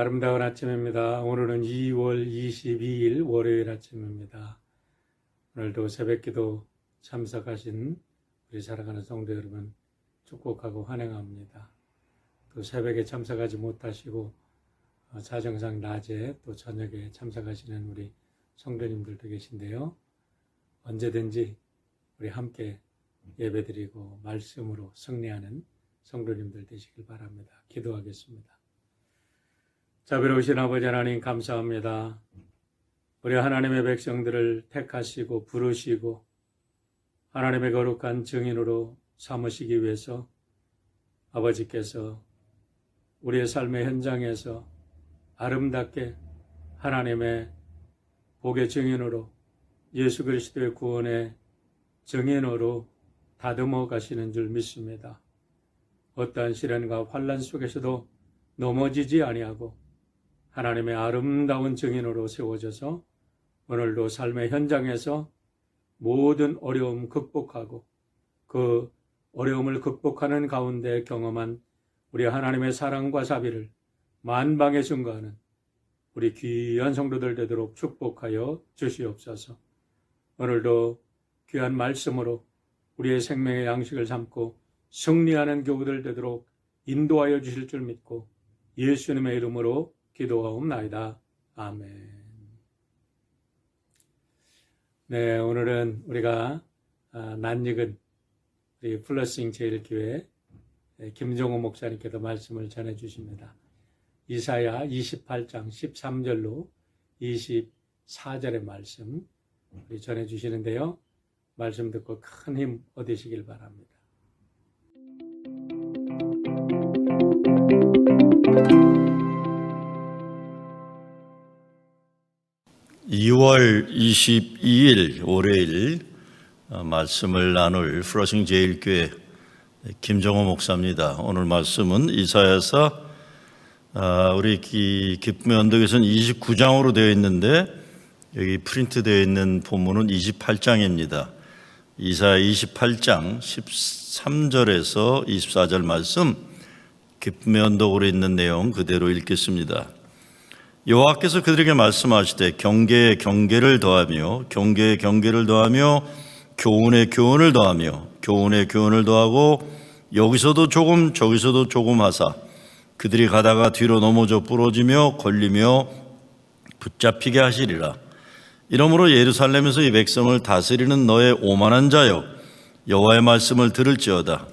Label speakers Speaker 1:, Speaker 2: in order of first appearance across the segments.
Speaker 1: 아름다운 아침입니다. 오늘은 2월 22일 월요일 아침입니다. 오늘도 새벽기도 참석하신 우리 사랑하는 성도 여러분 축복하고 환영합니다. 또 새벽에 참석하지 못하시고 사정상 낮에 또 저녁에 참석하시는 우리 성도님들도 계신데요. 언제든지 우리 함께 예배드리고 말씀으로 승리하는 성도님들 되시길 바랍니다. 기도하겠습니다. 자비로우신 아버지 하나님 감사합니다. 우리 하나님의 백성들을 택하시고 부르시고 하나님의 거룩한 증인으로 삼으시기 위해서 아버지께서 우리의 삶의 현장에서 아름답게 하나님의 복의 증인으로 예수 그리스도의 구원의 증인으로 다듬어 가시는 줄 믿습니다. 어떠한 시련과 환난 속에서도 넘어지지 아니하고 하나님의 아름다운 증인으로 세워져서 오늘도 삶의 현장에서 모든 어려움 극복하고 그 어려움을 극복하는 가운데 경험한 우리 하나님의 사랑과 자비를 만방에 증거하는 우리 귀한 성도들 되도록 축복하여 주시옵소서. 오늘도 귀한 말씀으로 우리의 생명의 양식을 삼고 승리하는 교우들 되도록 인도하여 주실 줄 믿고 예수님의 이름으로 기도하옵나이다. 아멘. 네, 오늘은 우리가 낯익은 우리 플러싱 제일교회 김정호 목사님께서 말씀을 전해주십니다. 이사야 28장 13절로 24절의 말씀 우리 전해주시는데요. 말씀 듣고 큰 힘 얻으시길 바랍니다.
Speaker 2: 2월 22일 월요일 말씀을 나눌 플러싱 제일교회 김정호 목사입니다. 오늘 말씀은 이사야서 우리 기쁨의 언덕에서는 29장으로 되어 있는데 여기 프린트 되어 있는 본문은 28장입니다. 이사야 28장 13절에서 24절 말씀 기쁨의 언덕으로 있는 내용 그대로 읽겠습니다. 여호와께서 그들에게 말씀하시되 경계에 경계를 더하며 경계에 경계를 더하며 교훈에 교훈을 더하며 교훈에 교훈을 더하고 여기서도 조금 저기서도 조금 하사 그들이 가다가 뒤로 넘어져 부러지며 걸리며 붙잡히게 하시리라. 이러므로 예루살렘에서 이 백성을 다스리는 너의 오만한 자여 여호와의 말씀을 들을지어다.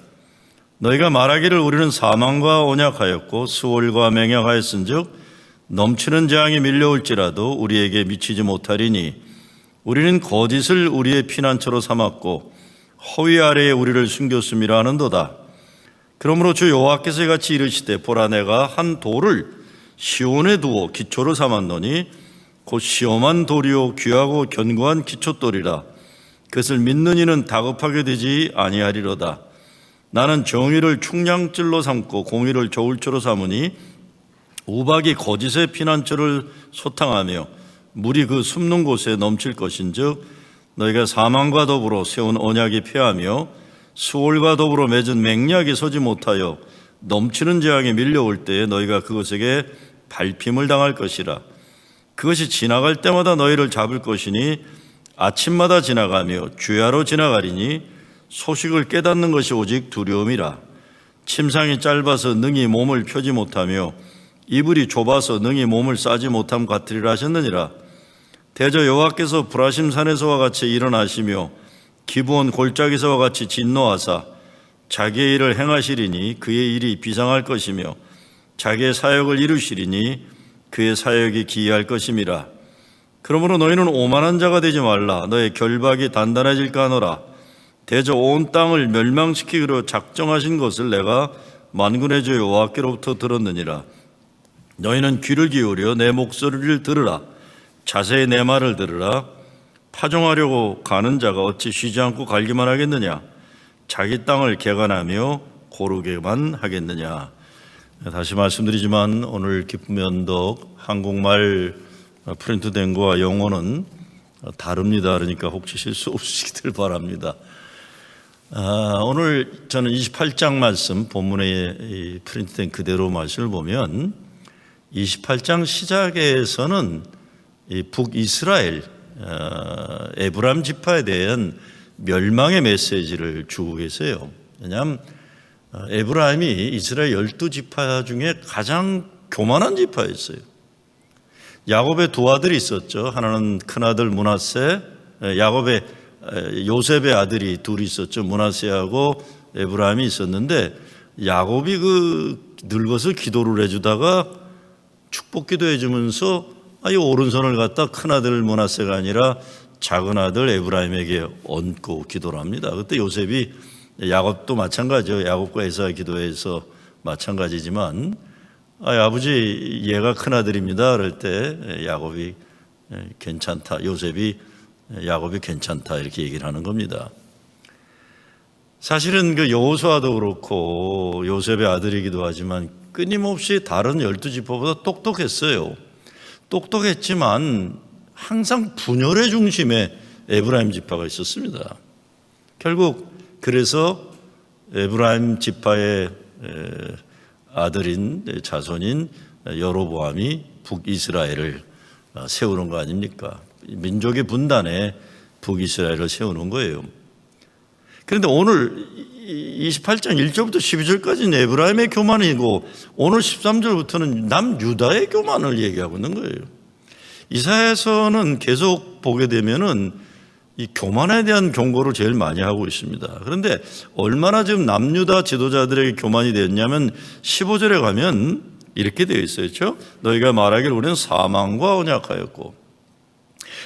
Speaker 2: 너희가 말하기를 우리는 사망과 언약하였고 수월과 맹약하였은즉 넘치는 재앙이 밀려올지라도 우리에게 미치지 못하리니 우리는 거짓을 우리의 피난처로 삼았고 허위 아래에 우리를 숨겼음이라 하는도다. 그러므로 주 여호와께서 이같이 이르시되 보라 내가 한 돌을 시온에 두어 기초를 삼았노니 곧 시험한 돌이요 귀하고 견고한 기초돌이라. 그것을 믿는 이는 다급하게 되지 아니하리로다. 나는 정의를 충량줄로 삼고 공의를 저울추로 삼으니 우박이 거짓의 피난처를 소탕하며 물이 그 숨는 곳에 넘칠 것인즉 너희가 사망과 더불어 세운 언약이 폐하며 수월과 더불어 맺은 맹약이 서지 못하여 넘치는 재앙이 밀려올 때에 너희가 그것에게 밟힘을 당할 것이라. 그것이 지나갈 때마다 너희를 잡을 것이니 아침마다 지나가며 주야로 지나가리니 소식을 깨닫는 것이 오직 두려움이라. 침상이 짧아서 능히 몸을 펴지 못하며 이불이 좁아서 능히 몸을 싸지 못함 같으리라 하셨느니라. 대저 여호와께서 브라심 산에서와 같이 일어나시며 기브온 골짜기서와 같이 진노하사 자기의 일을 행하시리니 그의 일이 비상할 것이며 자기의 사역을 이루시리니 그의 사역이 기이할 것임이라. 그러므로 너희는 오만한 자가 되지 말라. 너의 결박이 단단해질까 하노라. 대저 온 땅을 멸망시키기로 작정하신 것을 내가 만군의 주 여호와께로부터 들었느니라. 너희는 귀를 기울여 내 목소리를 들으라. 자세히 내 말을 들으라. 파종하려고 가는 자가 어찌 쉬지 않고 갈기만 하겠느냐. 자기 땅을 개간하며 고르게만 하겠느냐. 다시 말씀드리지만 오늘 기쁨의 언덕 한국말 프린트된 거와 영어는 다릅니다. 그러니까 혹시 실수 없으시길 바랍니다. 오늘 저는 28장 말씀 본문에 프린트된 그대로 말씀을 보면 28장 시작에서는 이 북이스라엘 에브라임 지파에 대한 멸망의 메시지를 주고 계세요. 왜냐하면 에브라임이 이스라엘 12지파 중에 가장 교만한 지파였어요. 야곱의 두 아들이 있었죠. 하나는 큰아들 므낫세, 요셉의 아들이 둘이 있었죠. 므낫세하고 에브라임이 있었는데, 야곱이 늙어서 기도를 해주다가 축복 기도해 주면서 이 오른손을 갖다 큰아들 므낫세가 아니라 작은 아들 에브라임에게 얹고 기도를 합니다. 그때 요셉이, 야곱도 마찬가지죠. 야곱과 에사의 기도에서 마찬가지지만, 아버지 얘가 큰아들입니다. 그럴 때 야곱이 괜찮다, 요셉이 야곱이 괜찮다 이렇게 얘기를 하는 겁니다. 사실은 여호수아도 그렇고 요셉의 아들이기도 하지만 끊임없이 다른 12지파보다 똑똑했어요. 똑똑했지만 항상 분열의 중심에 에브라임 지파가 있었습니다. 결국 그래서 에브라임 지파의 아들인 자손인 여로보암이 북이스라엘을 세우는 거 아닙니까? 민족의 분단에 북이스라엘을 세우는 거예요. 그런데 오늘 28장 1절부터 12절까지는 에브라임의 교만이고, 오늘 13절부터는 남유다의 교만을 얘기하고 있는 거예요. 이사야서는 계속 보게 되면은 이 교만에 대한 경고를 제일 많이 하고 있습니다. 그런데 얼마나 지금 남유다 지도자들에게 교만이 되었냐면 15절에 가면 이렇게 되어 있어요. 그렇죠? 너희가 말하길 우리는 사망과 언약하였고,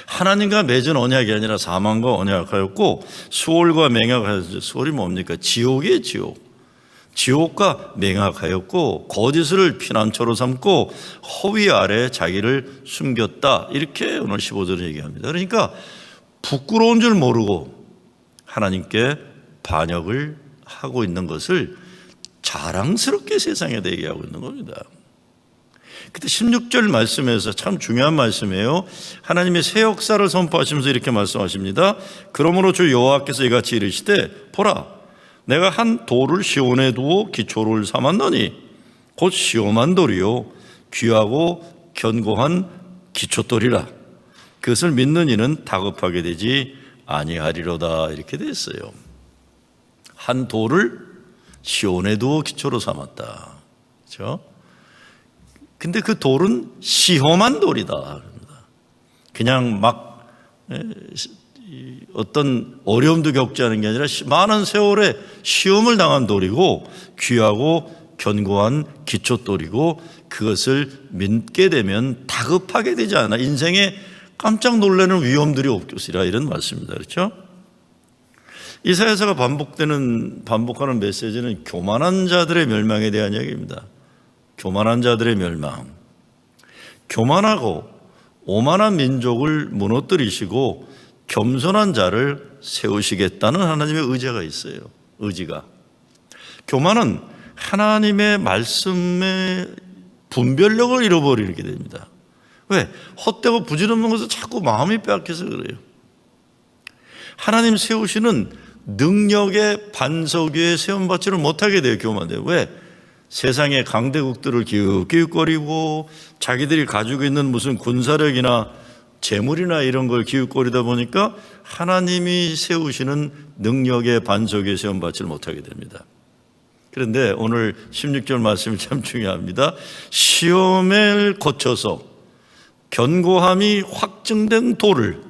Speaker 2: 하나님과 맺은 언약이 아니라 사망과 언약하였고, 수월과 맹약하였죠. 수월이 뭡니까? 지옥이에요, 지옥. 지옥과 맹약하였고, 거짓을 피난처로 삼고 허위 아래 자기를 숨겼다. 이렇게 오늘 15절에 얘기합니다. 그러니까 부끄러운 줄 모르고 하나님께 반역을 하고 있는 것을 자랑스럽게 세상에다 얘기하고 있는 겁니다. 그때 16절 말씀에서 참 중요한 말씀이에요. 하나님의 새 역사를 선포하시면서 이렇게 말씀하십니다. 그러므로 주 여호와께서 이같이 이르시되, 보라, 내가 한 돌을 시온에 두어 기초를 삼았노니 곧 시험한 돌이요 귀하고 견고한 기초돌이라. 그것을 믿는 이는 다급하게 되지 아니하리로다. 이렇게 됐어요. 한 돌을 시온에 두어 기초로 삼았다. 그렇죠? 근데 그 돌은 시험한 돌이다. 그냥 막 어떤 어려움도 겪지 않은 게 아니라 많은 세월에 시험을 당한 돌이고, 귀하고 견고한 기초돌이고, 그것을 믿게 되면 다급하게 되지 않아 인생에 깜짝 놀라는 위험들이 없으리라, 이런 말씀입니다. 그렇죠? 이사야서가 반복하는 메시지는 교만한 자들의 멸망에 대한 이야기입니다. 교만한 자들의 멸망. 교만하고 오만한 민족을 무너뜨리시고 겸손한 자를 세우시겠다는 하나님의 의지가 있어요. 의지가. 교만은 하나님의 말씀의 분별력을 잃어버리게 됩니다. 왜? 헛되고 부질없는 것을 자꾸 마음이 빼앗겨서 그래요. 하나님 세우시는 능력의 반석 위에 세움받지를 못하게 돼요. 교만돼요. 왜? 세상의 강대국들을 기웃기웃거리고 자기들이 가지고 있는 무슨 군사력이나 재물이나 이런 걸 기웃거리다 보니까 하나님이 세우시는 능력의 반석 위에 세움받지를 못하게 됩니다. 그런데 오늘 16절 말씀이 참 중요합니다. 시험을 거쳐서 견고함이 확증된 돌을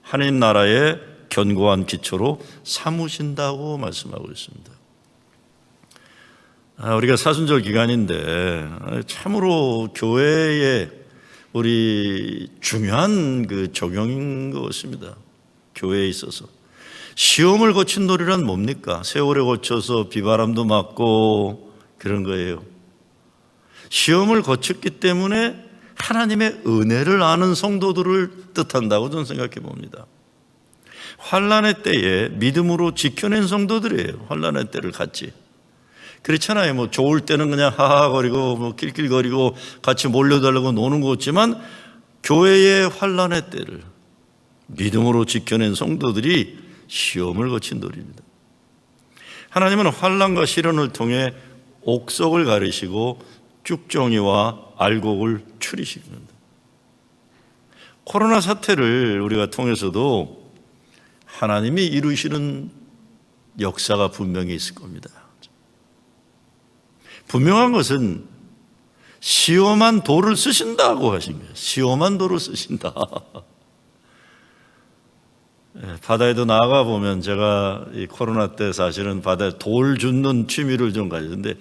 Speaker 2: 하나님 나라의 견고한 기초로 삼으신다고 말씀하고 있습니다. 우리가 사순절 기간인데 참으로 교회에 우리 중요한 적용인 것 같습니다. 교회에 있어서 시험을 거친 돌이란 뭡니까? 세월에 거쳐서 비바람도 맞고 그런 거예요. 시험을 거쳤기 때문에 하나님의 은혜를 아는 성도들을 뜻한다고 저는 생각해 봅니다. 환난의 때에 믿음으로 지켜낸 성도들이에요. 환난의 때를 같이. 그렇잖아요. 좋을 때는 그냥 하하거리고 낄낄거리고 같이 몰려달라고 노는 거 같지만, 교회의 환난의 때를 믿음으로 지켜낸 성도들이 시험을 거친 돌입니다. 하나님은 환난과 시련을 통해 옥석을 가르시고 쭉정이와 알곡을 추리십니다. 코로나 사태를 우리가 통해서도 하나님이 이루시는 역사가 분명히 있을 겁니다. 분명한 것은 시험한 돌을 쓰신다고 하신 거예요. 시험한 돌을 쓰신다. 바다에도 나가 보면 제가 이 코로나 때 사실은 바다에 돌 줍는 취미를 좀 가졌는데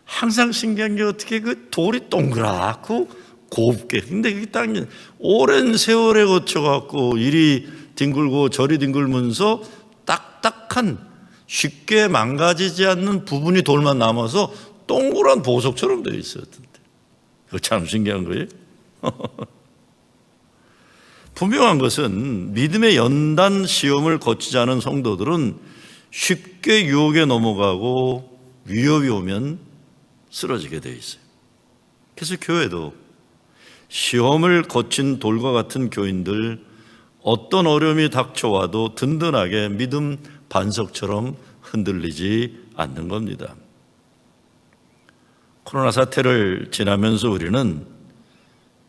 Speaker 2: 항상 신기한 게 어떻게 그 돌이 동그랗고 곱게, 근데 그게 딱 오랜 세월에 거쳐갖고 이리 뒹굴고 저리 뒹굴면서 딱딱한 쉽게 망가지지 않는 부분이 돌만 남아서 동그란 보석처럼 되어 있었던데 그거 참 신기한 거예요. 분명한 것은 믿음의 연단 시험을 거치지 않은 성도들은 쉽게 유혹에 넘어가고 위협이 오면 쓰러지게 되어 있어요. 그래서 교회도 시험을 거친 돌과 같은 교인들, 어떤 어려움이 닥쳐와도 든든하게 믿음 반석처럼 흔들리지 않는 겁니다. 코로나 사태를 지나면서 우리는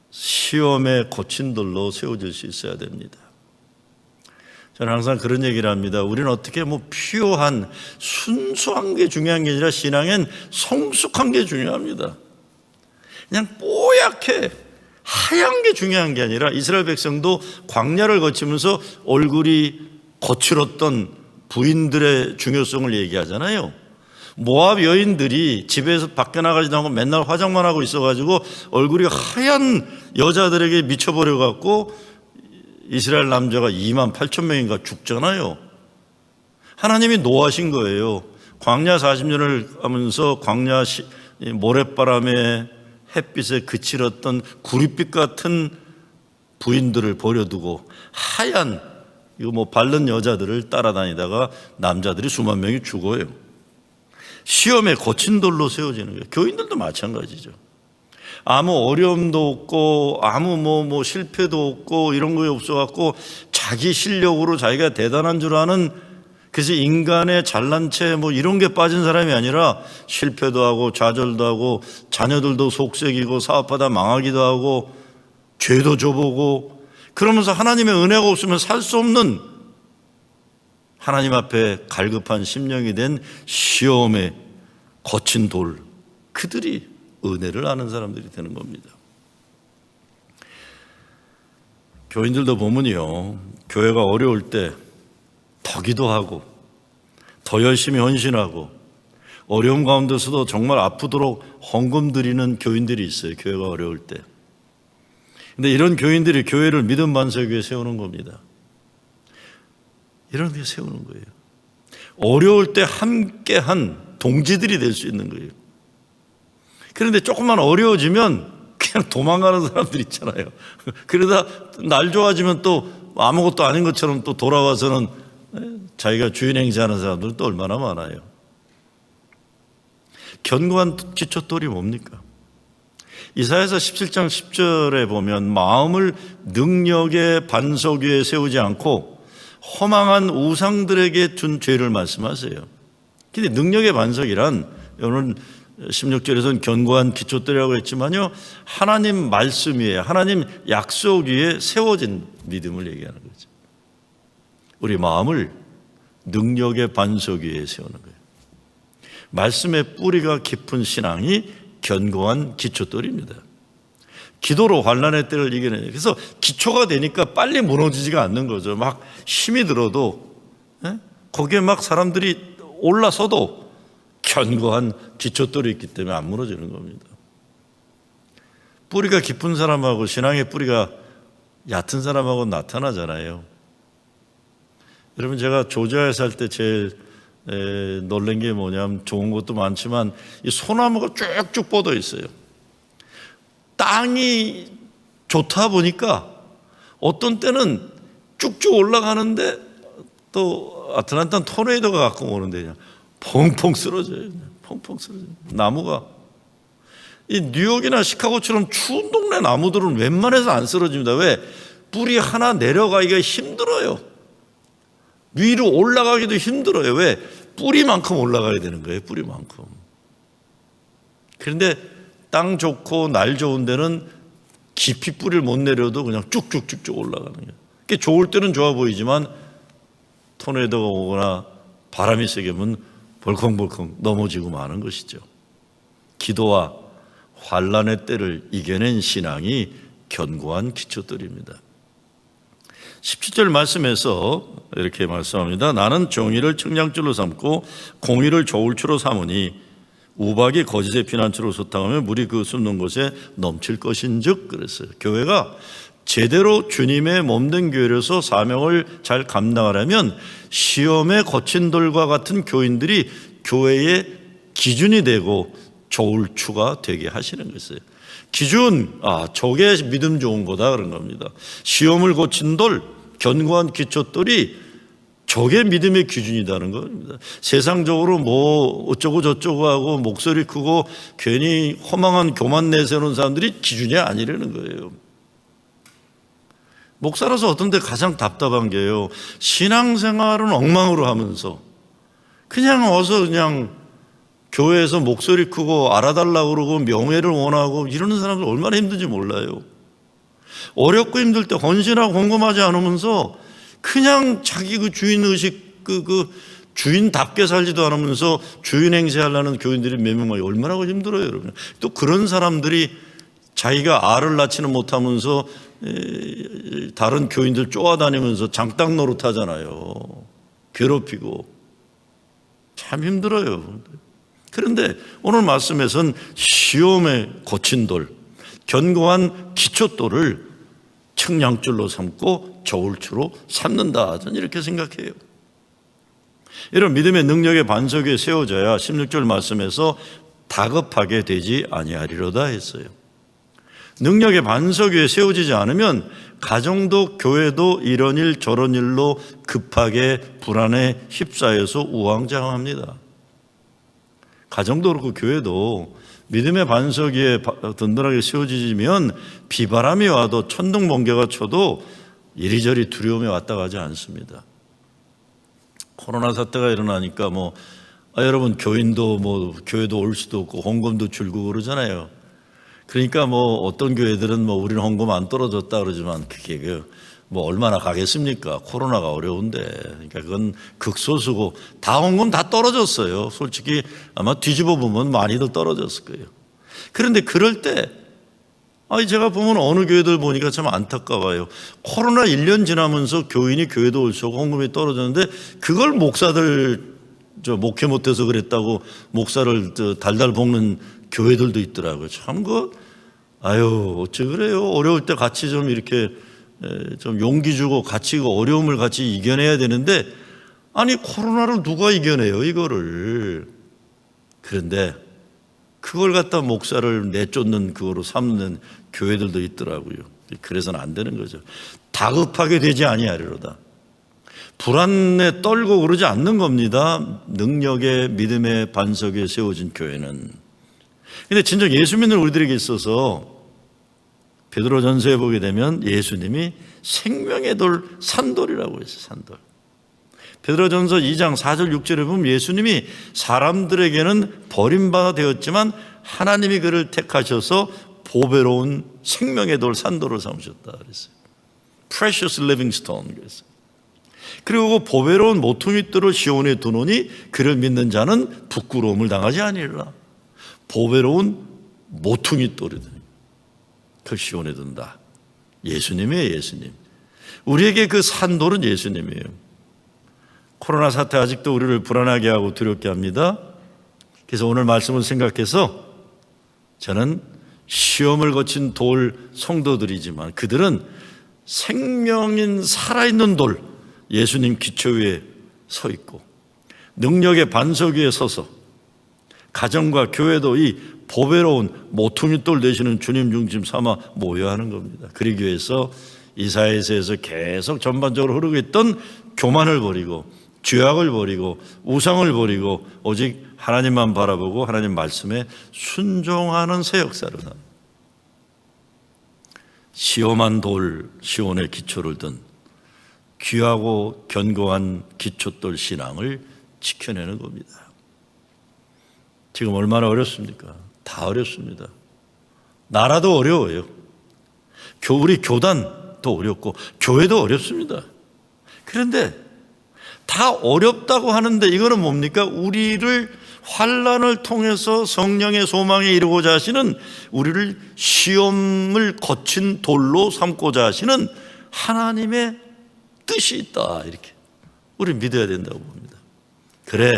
Speaker 2: 시험에 거친 돌로 세워질 수 있어야 됩니다. 저는 항상 그런 얘기를 합니다. 우리는 어떻게 피요한 순수한 게 중요한 게 아니라 신앙엔 성숙한 게 중요합니다. 그냥 뽀얗게 하얀 게 중요한 게 아니라 이스라엘 백성도 광야를 거치면서 얼굴이 거칠었던 부인들의 중요성을 얘기하잖아요. 모압 여인들이 집에서 밖에 나가지도 않고 맨날 화장만 하고 있어가지고 얼굴이 하얀 여자들에게 미쳐버려갖고 이스라엘 남자가 28,000명인가 죽잖아요. 하나님이 노하신 거예요. 광야 40년을 하면서 광야 모래바람에 햇빛에 그칠었던 구릿빛 같은 부인들을 버려두고 하얀 이거 바른 여자들을 따라다니다가 남자들이 수만 명이 죽어요. 시험에 거친 돌로 세워지는 거예요. 교인들도 마찬가지죠. 아무 어려움도 없고 아무 실패도 없고 이런 거에 없어갖고 자기 실력으로 자기가 대단한 줄 아는, 그래서 인간의 잘난 체 이런 게 빠진 사람이 아니라 실패도 하고 좌절도 하고 자녀들도 속색이고 사업하다 망하기도 하고 죄도 져보고 그러면서 하나님의 은혜가 없으면 살 수 없는 하나님 앞에 갈급한 심령이 된 시험에 거친 돌, 그들이 은혜를 아는 사람들이 되는 겁니다. 교인들도 보면요, 교회가 어려울 때 더 기도하고 더 열심히 헌신하고 어려움 가운데서도 정말 아프도록 헌금 드리는 교인들이 있어요. 교회가 어려울 때. 근데 이런 교인들이 교회를 믿음 반석 위에 세우는 겁니다. 이런 데 세우는 거예요. 어려울 때 함께한 동지들이 될 수 있는 거예요. 그런데 조금만 어려워지면 그냥 도망가는 사람들 있잖아요. 그러다 날 좋아지면 또 아무것도 아닌 것처럼 또 돌아와서는 자기가 주인 행세하는 사람들은 또 얼마나 많아요. 견고한 기초돌이 뭡니까? 이사야서 17장 10절에 보면 마음을 능력의 반석 위에 세우지 않고 허망한 우상들에게 준 죄를 말씀하세요. 근데 능력의 반석이란 오늘 16절에서는 견고한 기초돌이라고 했지만요, 하나님 말씀 위에, 하나님 약속 위에 세워진 믿음을 얘기하는 거죠. 우리 마음을 능력의 반석 위에 세우는 거예요. 말씀의 뿌리가 깊은 신앙이 견고한 기초돌입니다. 기도로 환난의 때를 이겨내요. 그래서 기초가 되니까 빨리 무너지지가 않는 거죠. 막 힘이 들어도 거기에 막 사람들이 올라서도 견고한 기초돌이 있기 때문에 안 무너지는 겁니다. 뿌리가 깊은 사람하고 신앙의 뿌리가 얕은 사람하고 나타나잖아요. 여러분, 제가 조지아에 살 때 제일 놀란 게 뭐냐면, 좋은 것도 많지만 이 소나무가 쭉쭉 뻗어 있어요. 땅이 좋다 보니까 어떤 때는 쭉쭉 올라가는데 또 아틀란타는 토네이도가 가끔 오는데 그냥 펑펑 쓰러져요. 펑펑 쓰러져요. 나무가. 이 뉴욕이나 시카고처럼 추운 동네 나무들은 웬만해서 안 쓰러집니다. 왜? 뿌리 하나 내려가기가 힘들어요. 위로 올라가기도 힘들어요. 왜? 뿌리만큼 올라가야 되는 거예요. 뿌리만큼. 그런데 땅 좋고 날 좋은 데는 깊이 뿌리를 못 내려도 그냥 쭉쭉쭉쭉 올라가는 거예요. 그게 좋을 때는 좋아 보이지만 토네이도가 오거나 바람이 세게 불면 벌컹벌컹 넘어지고 마는 것이죠. 기도와 환난의 때를 이겨낸 신앙이 견고한 기초들입니다. 17절 말씀에서 이렇게 말씀합니다. 나는 정의를 측량줄로 삼고 공의를 저울추로 삼으니 우박이 거짓의 피난처로 소탕하며 물이 그 숨는 곳에 넘칠 것인즉 그랬어요. 교회가 제대로 주님의 몸된 교회로서 사명을 잘 감당하려면 시험에 거친 돌과 같은 교인들이 교회의 기준이 되고 저울추가 되게 하시는 것이에요. 기준, 저게 믿음 좋은 거다 그런 겁니다. 시험을 거친 돌, 견고한 기초돌이 저게 믿음의 기준이라는 겁니다. 세상적으로 뭐 어쩌고 저쩌고 하고 목소리 크고 괜히 허망한 교만 내세우는 사람들이 기준이 아니라는 거예요. 목사라서 어떤 데 가장 답답한 게요, 신앙생활은 엉망으로 하면서 그냥 와서 그냥 교회에서 목소리 크고 알아달라고 그러고 명예를 원하고 이러는 사람들 얼마나 힘든지 몰라요. 어렵고 힘들 때 헌신하고 헌금하지 않으면서 그냥 자기 그 주인의식 그 주인답게 살지도 않으면서 주인 행세하려는 교인들이 몇 명만 얼마나 힘들어요, 여러분. 또 그런 사람들이 자기가 알을 낳지는 못하면서 다른 교인들 쪼아다니면서 장땅 노릇하잖아요. 괴롭히고 참 힘들어요. 그런데 오늘 말씀에서는 시험에 거친 돌, 견고한 기초돌을 측량줄로 삼고 저울추로 삼는다. 저는 이렇게 생각해요. 이런 믿음의 능력의 반석 위에 세워져야 16절 말씀에서 다급하게 되지 아니하리로다 했어요. 능력의 반석 위에 세워지지 않으면 가정도 교회도 이런 일 저런 일로 급하게 불안에 휩싸여서 우왕좌왕합니다. 가정도 그렇고 교회도 믿음의 반석 위에 든든하게 세워지면 비바람이 와도 천둥 번개가 쳐도 이리저리 두려움이 왔다 가지 않습니다. 코로나 사태가 일어나니까 여러분 교인도 교회도 올 수도 없고 헌금도 줄고 그러잖아요. 그러니까 어떤 교회들은 우리는 헌금 안 떨어졌다 그러지만 그게 얼마나 가겠습니까? 코로나가 어려운데. 그러니까 그건 극소수고 다 헌금 다 떨어졌어요. 솔직히 아마 뒤집어 보면 많이들 떨어졌을 거예요. 그런데 그럴 때 제가 보면 어느 교회들 보니까 참 안타까워요. 코로나 1년 지나면서 교인이 교회도 올 수 없고 헌금이 떨어졌는데 그걸 목사들 목회 못해서 그랬다고 목사를 달달 볶는 교회들도 있더라고요. 참 어째 그래요? 어려울 때 같이 좀 이렇게 좀 용기 주고 같이 어려움을 같이 이겨내야 되는데 코로나를 누가 이겨내요 이거를. 그런데 그걸 갖다 목사를 내쫓는 그거로 삼는 교회들도 있더라고요. 그래서는 안 되는 거죠. 다급하게 되지 아니하리로다. 불안에 떨고 그러지 않는 겁니다. 능력의 믿음의 반석 위에 세워진 교회는. 근데 진정 예수 믿는 우리들에게 있어서 베드로전서에 보게 되면 예수님이 생명의 돌 산돌이라고 했어요. 산돌. 베드로전서 2장 4절 6절에 보면 예수님이 사람들에게는 버림받아 되었지만 하나님이 그를 택하셔서 보배로운 생명의 돌 산돌을 삼으셨다 그랬어요. Precious living stone 그랬어요. 그리고 그 보배로운 모퉁이돌을 시온에 두노니 그를 믿는 자는 부끄러움을 당하지 아니리라. 보배로운 모퉁이돌이더니 그 시온에 둔다. 예수님이에요. 예수님. 우리에게 그 산돌은 예수님이에요. 코로나 사태 아직도 우리를 불안하게 하고 두렵게 합니다. 그래서 오늘 말씀을 생각해서 저는 시험을 거친 돌 성도들이지만 그들은 생명인 살아있는 돌 예수님 기초 위에 서 있고 능력의 반석 위에 서서 가정과 교회도 이 보배로운 모퉁이돌 되시는 주님 중심 삼아 모여야 하는 겁니다. 그러기 위해서 이사야서에서 계속 전반적으로 흐르고 있던 교만을 버리고 죄악을 버리고 우상을 버리고 오직 하나님만 바라보고 하나님 말씀에 순종하는 새 역사를 합니다. 시험한 돌 시온의 기초를 든 귀하고 견고한 기초돌 신앙을 지켜내는 겁니다. 지금 얼마나 어렵습니까? 다 어렵습니다. 나라도 어려워요. 우리 교단도 어렵고 교회도 어렵습니다. 그런데 다 어렵다고 하는데 이거는 뭡니까? 우리를 환난을 통해서 성령의 소망에 이르고자 하시는, 우리를 시험을 거친 돌로 삼고자 하시는 하나님의 뜻이 있다, 이렇게 우리 믿어야 된다고 봅니다. 그래,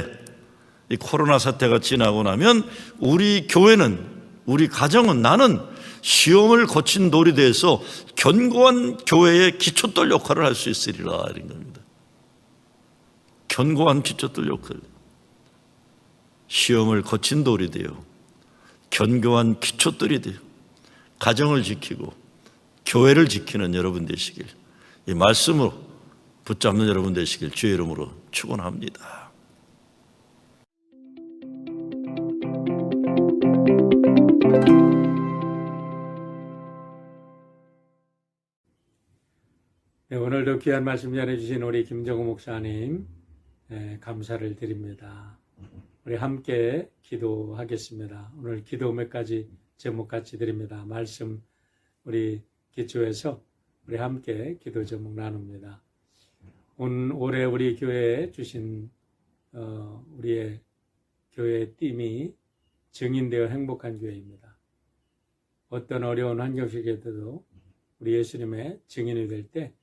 Speaker 2: 이 코로나 사태가 지나고 나면 우리 교회는, 우리 가정은, 나는 시험을 거친 돌이 돼서 견고한 교회의 기초돌 역할을 할 수 있으리라, 이런 겁니다. 견고한 기초돌 역할, 시험을 거친 돌이 되어 견고한 기초돌이 되어 가정을 지키고 교회를 지키는 여러분 되시길, 이 말씀으로 붙잡는 여러분 되시길 주의 이름으로 축원합니다.
Speaker 1: 네, 오늘도 귀한 말씀 전해주신 우리 김정우 목사님, 감사를 드립니다. 우리 함께 기도하겠습니다. 오늘 기도 몇 가지 제목 같이 드립니다. 말씀 우리 기초에서 우리 함께 기도 제목 나눕니다. 올해 우리 교회에 주신 우리의 교회의 띠이 증인되어 행복한 교회입니다. 어떤 어려운 환경 속에서도 우리 예수님의 증인이 될 때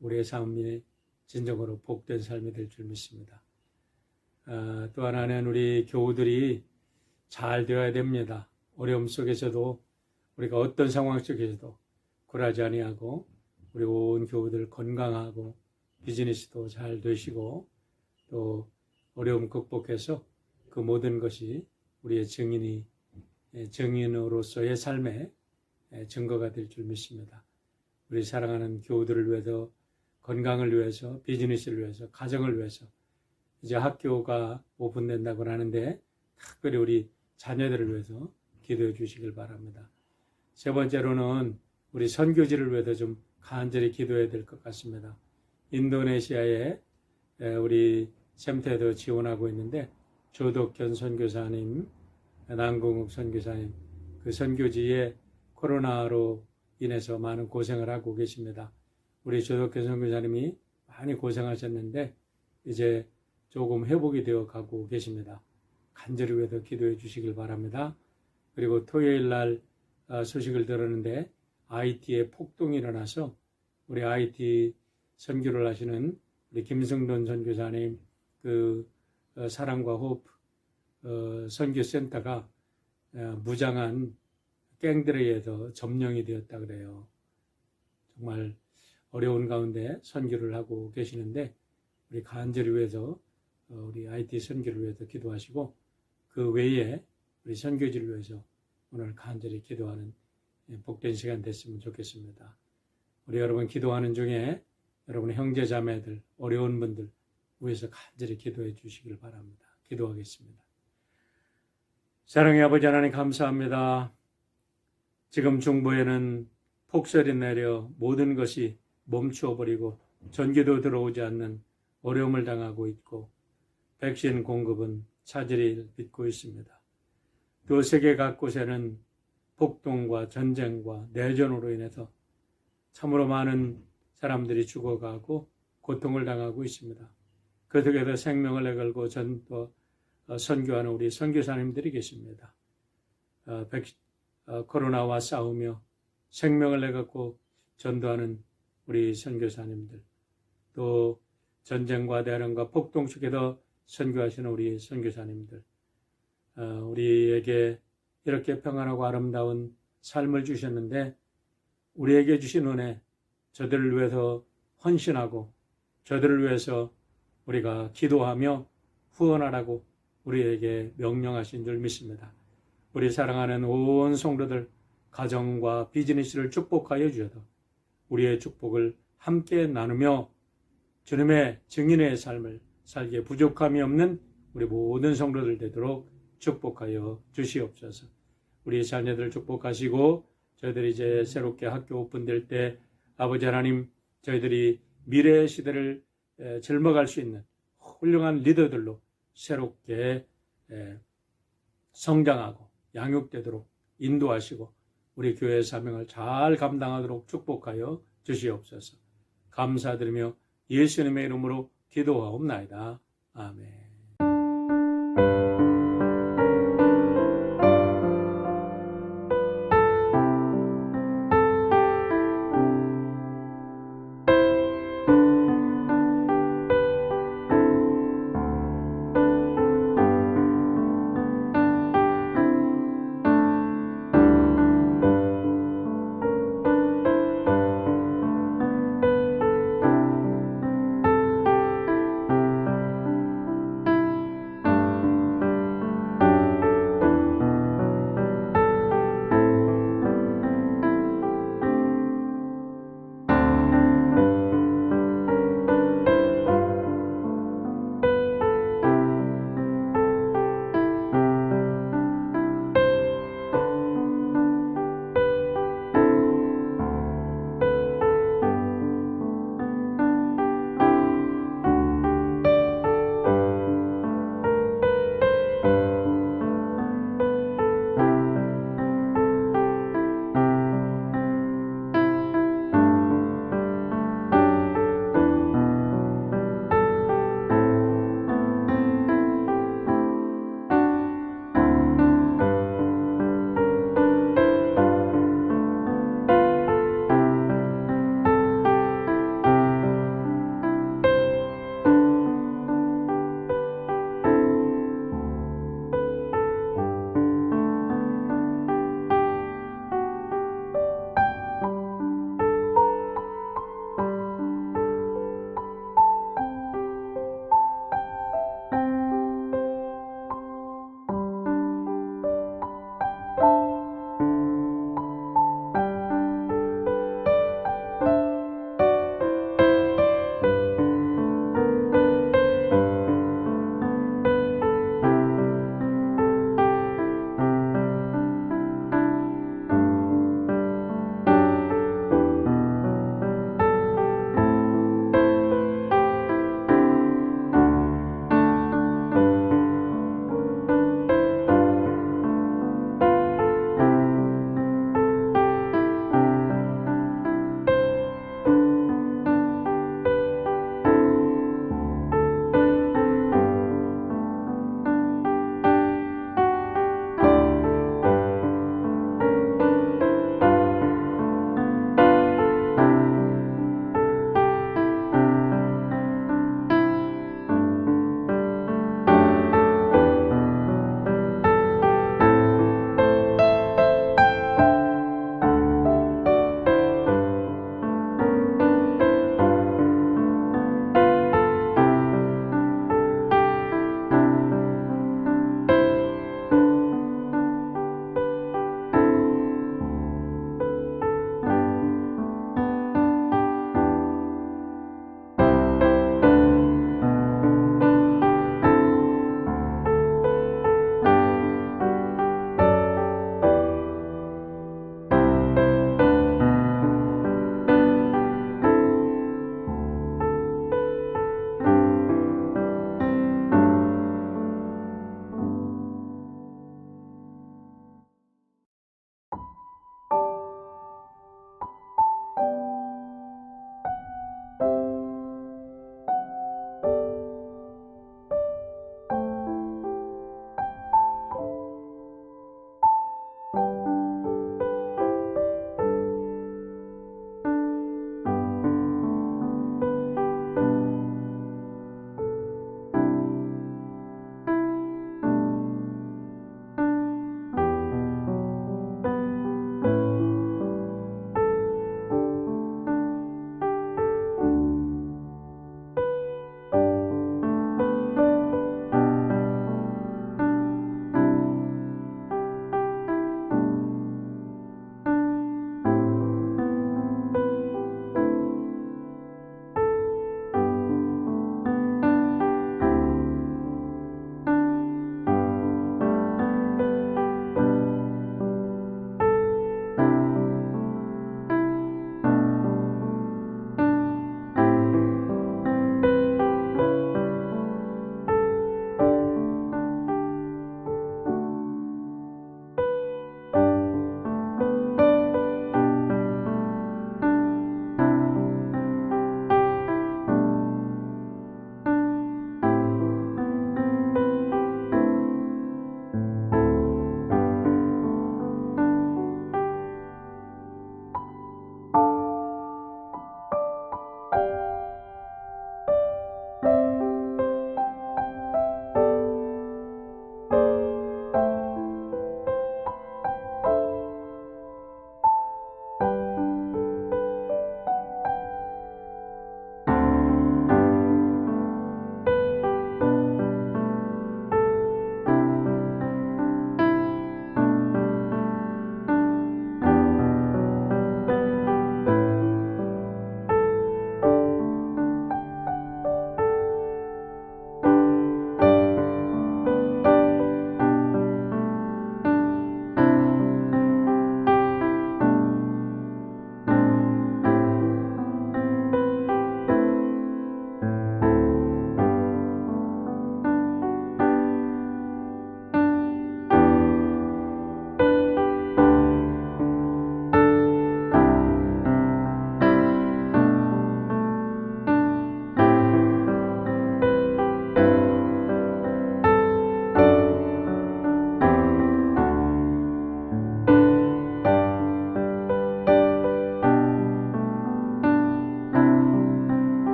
Speaker 1: 우리의 삶이 진정으로 복된 삶이 될 줄 믿습니다. 또 하나는 우리 교우들이 잘 되어야 됩니다. 어려움 속에서도 우리가 어떤 상황 속에서도 굴하지 아니하고 우리 온 교우들 건강하고 비즈니스도 잘 되시고 또 어려움 극복해서 그 모든 것이 우리의 증인으로서의 삶의 증거가 될 줄 믿습니다. 우리 사랑하는 교우들을 위해서, 건강을 위해서, 비즈니스를 위해서, 가정을 위해서, 이제 학교가 오픈된다고 하는데 특별히 우리 자녀들을 위해서 기도해 주시길 바랍니다. 세 번째로는 우리 선교지를 위해서 좀 간절히 기도해야 될 것 같습니다. 인도네시아에 우리 샘태도 지원하고 있는데 조덕현 선교사님, 남궁욱 선교사님, 그 선교지에 코로나로 인해서 많은 고생을 하고 계십니다. 우리 조덕현 선교사님이 많이 고생하셨는데 이제 조금 회복이 되어 가고 계십니다. 간절히 위해서 기도해 주시길 바랍니다. 그리고 토요일 날 소식을 들었는데 IT에 폭동이 일어나서 우리 IT 선교를 하시는 우리 김승돈 선교사님, 그 사랑과 호흡 선교센터가 무장한 갱들에 의해서 점령이 되었다 그래요. 정말 어려운 가운데 선교를 하고 계시는데 우리 간절히 위해서 우리 IT 선교를 위해서 기도하시고 그 외에 우리 선교지를 위해서 오늘 간절히 기도하는 복된 시간 됐으면 좋겠습니다. 우리 여러분 기도하는 중에 여러분의 형제 자매들, 어려운 분들 위해서 간절히 기도해 주시길 바랍니다. 기도하겠습니다. 사랑의 아버지 하나님 감사합니다. 지금 중부에는 폭설이 내려 모든 것이 멈추어 버리고 전기도 들어오지 않는 어려움을 당하고 있고 백신 공급은 차질을 빚고 있습니다. 또 세계 각곳에는 폭동과 전쟁과 내전으로 인해서 참으로 많은 사람들이 죽어가고 고통을 당하고 있습니다. 그 속에서 생명을 내걸고 선교하는 우리 선교사님들이 계십니다. 코로나와 싸우며 생명을 내갖고 전도하는 우리 선교사님들, 또 전쟁과 대란과 폭동 속에서 선교하시는 우리 선교사님들, 우리에게 이렇게 평안하고 아름다운 삶을 주셨는데 우리에게 주신 은혜, 저들을 위해서 헌신하고 저들을 위해서 우리가 기도하며 후원하라고 우리에게 명령하신 줄 믿습니다. 우리 사랑하는 온 성도들 가정과 비즈니스를 축복하여 주셔서 우리의 축복을 함께 나누며 주님의 증인의 삶을 살기에 부족함이 없는 우리 모든 성도들 되도록 축복하여 주시옵소서. 우리 자녀들 축복하시고 저희들이 이제 새롭게 학교 오픈될 때 아버지 하나님, 저희들이 미래의 시대를 젊어갈 수 있는 훌륭한 리더들로 새롭게 성장하고 양육되도록 인도하시고 우리 교회 사명을 잘 감당하도록 축복하여 주시옵소서. 감사드리며 예수님의 이름으로 기도하옵나이다. 아멘.